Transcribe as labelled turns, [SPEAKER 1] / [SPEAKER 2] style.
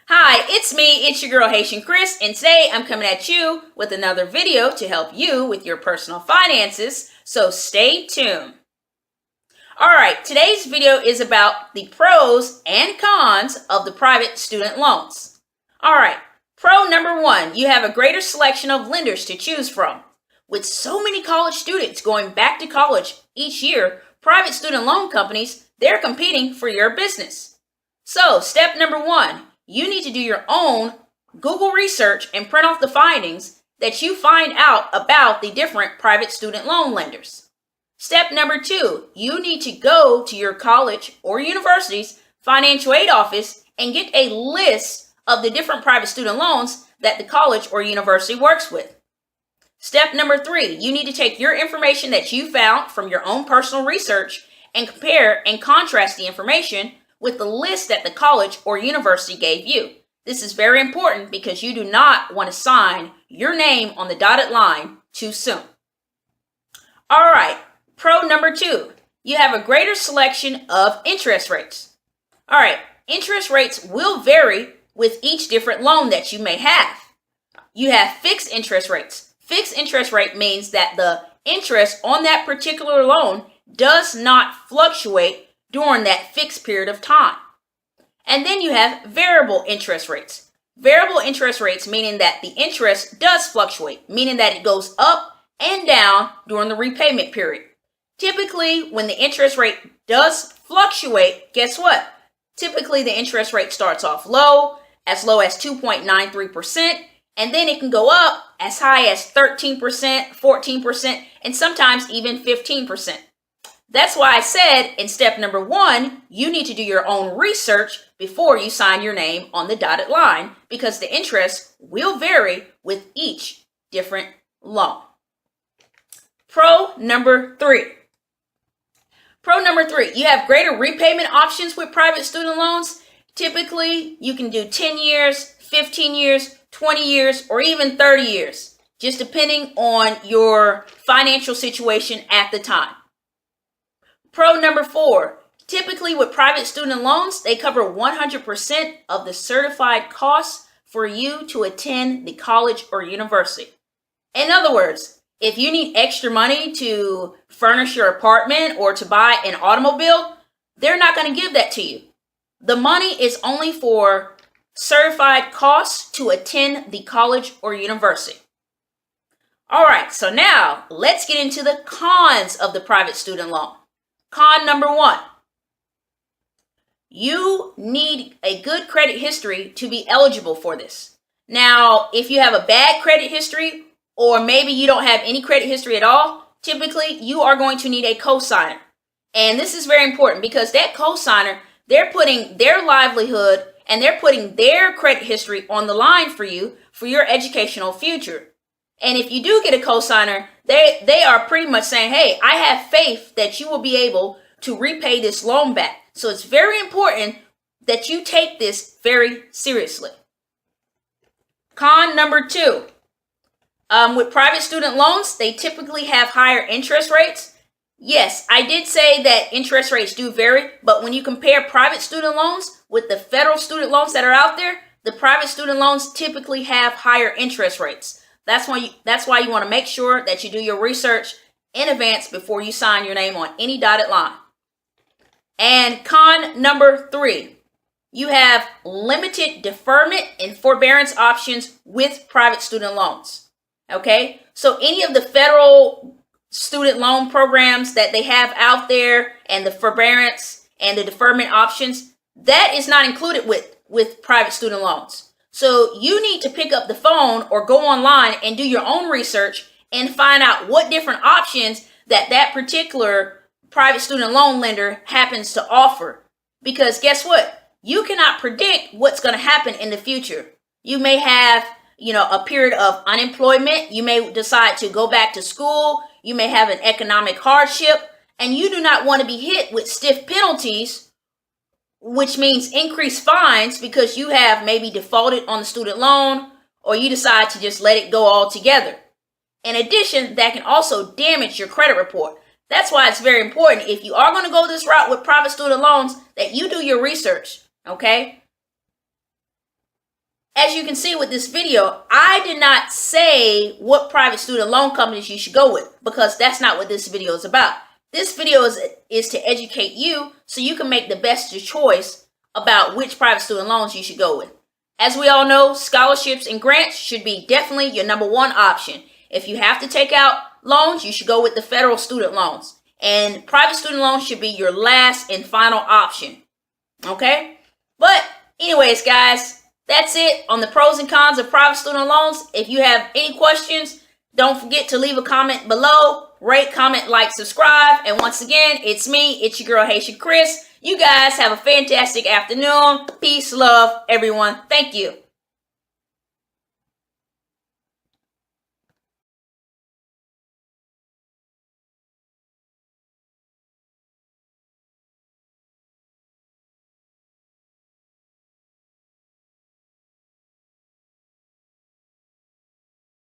[SPEAKER 1] Hi, it's me, it's your girl Haitian Kris, and today I'm coming at you with another video to help you with your personal finances, so stay tuned. Alright, today's video is about the pros and cons of the private student loans. Alright, pro number one, you have a greater selection of lenders to choose from. With so many college students going back to college each year, private student loan companies, they're competing for your business. So, step number one, you need to do your own Google research and print off the findings that you find out about the different private student loan lenders. Step number two, you need to go to your college or university's financial aid office and get a list of the different private student loans that the college or university works with. Step number three, you need to take your information that you found from your own personal research and compare and contrast the information with the list that the college or university gave you. This is very important because you do not want to sign your name on the dotted line too soon. All right, pro number two, you have a greater selection of interest rates. All right, interest rates will vary with each different loan that you may have. You have fixed interest rates. Fixed interest rate means that the interest on that particular loan does not fluctuate during that fixed period of time. And then you have variable interest rates. Variable interest rates meaning that the interest does fluctuate, meaning that it goes up and down during the repayment period. Typically, when the interest rate does fluctuate, guess what? Typically, the interest rate starts off low as 2.93%, and then it can go up as high as 13%, 14%, and sometimes even 15%. That's why I said in step number one, you need to do your own research before you sign your name on the dotted line because the interest will vary with each different loan. Pro number three. Pro number three, you have greater repayment options with private student loans. Typically, you can do 10 years, 15 years, 20 years, or even 30 years, just depending on your financial situation at the time. Pro number four, typically with private student loans, they cover 100% of the certified costs for you to attend the college or university. In other words, if you need extra money to furnish your apartment or to buy an automobile, they're not going to give that to you. The money is only for certified costs to attend the college or university. All right, so now let's get into the cons of the private student loan. Con number one, you need a good credit history to be eligible for this. Now, if you have a bad credit history or maybe you don't have any credit history at all, typically you are going to need a cosigner. And this is very important because that cosigner, they're putting their livelihood and they're putting their credit history on the line for you for your educational future. And if you do get a cosigner, they are pretty much saying, hey, I have faith that you will be able to repay this loan back. So it's very important that you take this very seriously. Con number two, with private student loans, they typically have higher interest rates. Yes, I did say that interest rates do vary, but when you compare private student loans with the federal student loans that are out there, the private student loans typically have higher interest rates. That's why you want to make sure that you do your research in advance before you sign your name on any dotted line. And con number three, you have limited deferment and forbearance options with private student loans. Okay, so any of the federal student loan programs that they have out there and the forbearance and the deferment options, that is not included with private student loans. So you need to pick up the phone or go online and do your own research and find out what different options that particular private student loan lender happens to offer. Because guess what? You cannot predict what's going to happen in the future. You may have, a period of unemployment. You may decide to go back to school. You may have an economic hardship, and you do not want to be hit with stiff penalties, which means increased fines because you have maybe defaulted on the student loan or you decide to just let it go altogether. In addition, that can also damage your credit report. That's why it's very important, if you are going to go this route with private student loans, that you do your research, okay? as you can see with this video, I did not say what private student loan companies you should go with, because that's not what this video is about. This video is to educate you so you can make the best choice about which private student loans you should go with. As we all know, scholarships and grants should be definitely your number one option. If you have to take out loans, you should go with the federal student loans. And private student loans should be your last and final option. Okay? But anyways, guys, that's it on the pros and cons of private student loans. If you have any questions, don't forget to leave a comment below. Rate, comment, like, subscribe. And once again, it's me. It's your girl, Haitian Kris. You guys have a fantastic afternoon. Peace, love, everyone. Thank you.